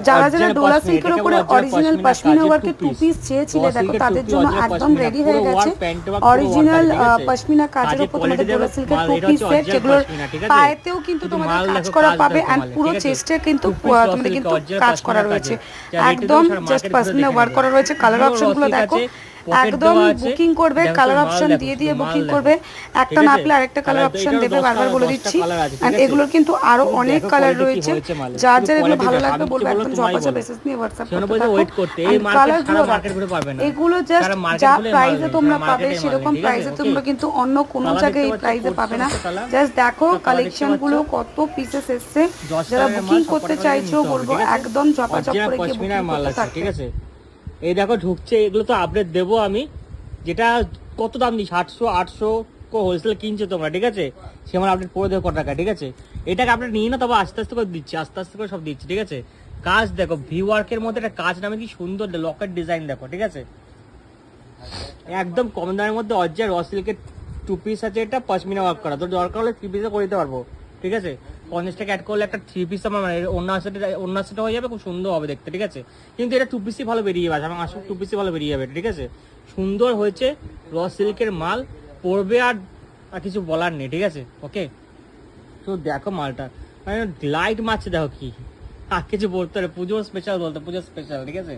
যারা যারা ডোলা সিল্কের উপরে অরিজিনাল পশমিনা ওয়ার্কের টু পিস চেয়েছিলে দেখো তাদের জন্য একদম রেডি হয়ে গেছে অরিজিনাল পশমিনা কাজের উপর তোমাদের ডোলা সিল্কের টু পিস সেট, যেগুলোর পায়েতেও কিন্তু তোমাদের কাজ করা পাবে এন্ড পুরো চেস্টে কিন্তু তোমাদের কিন্তু কাজ করা রয়েছে, একদম জাস্ট পশমিনা ওয়ার্ক করা রয়েছে। কালার অপশনগুলো দেখো, একদম বুকিং করবে কালার অপশন দিয়ে দিয়ে বুকিং করবে, একটা না পেলে আরেকটা কালার অপশন দেবে, বারবার বলে দিচ্ছি। এন্ড এগুলোর কিন্তু আরো অনেক কালার রয়েছে, যার যার এগুলো ভালো লাগবে বলবে একদম জবাজা বেসিস নিয়ে হোয়াটসঅ্যাপ করতে থাকো। এগুলো জাস্ট যা প্রাইসে তোমরা পাবে সেরকম প্রাইসে তোমরা কিন্তু অন্য কোনো জায়গায় এই প্রাইসে পাবে না। জাস্ট দেখো কালেকশন গুলো কত পিসেস এসছে, যারা বুকিং করতে চাইছো বলবো একদম জবাজা করে গিয়ে বুকিং করতে থাকো। ঠিক আছে, এই দেখো ঢুকছে, এগুলো তো আপডেট দেবো আমি। যেটা কত দাম দিই 700-800 হোলসেল কিনছো তোমরা, ঠিক আছে, সে আমার আপডেট করে দেবো কত টাকা, ঠিক আছে। এটাকে আপডেট নিয়ে না, তবে আস্তে আস্তে করে দিচ্ছি, আস্তে আস্তে করে সব দিচ্ছি, ঠিক আছে। কাজ দেখো, ভি ওয়ার্কের মধ্যে একটা কাজ নামে কি সুন্দর লকেট ডিজাইন দেখো, ঠিক আছে, একদম কম দামের মধ্যে অরিজিনাল র সিল্কের টু পিস আছে, এটা পশমিনা ওয়ার্ক করা, তো দরকার হলে 3 পিসও করে দিতে পারবো, ঠিক আছে। 50 টাকা অ্যাড করলে একটা 3 পিস আমার মানে অন্য সেটা হয়ে যাবে, খুব সুন্দর হবে দেখতে, ঠিক আছে। কিন্তু এটা 2 পিসই ভালো বেরিয়ে যাবে, আমার আসলে 2 পিসই ভালো বেরিয়ে যাবে, ঠিক আছে। সুন্দর হয়েছে, র সিল্কের মাল পরবে, আর কিছু বলার নেই, ঠিক আছে। ওকে, তো দেখো মালটা মানে লাইট মারছে, দেখো কি আর কিছু বলতে হবে, পুজোর স্পেশাল বলতে, পুজোর স্পেশাল, ঠিক আছে।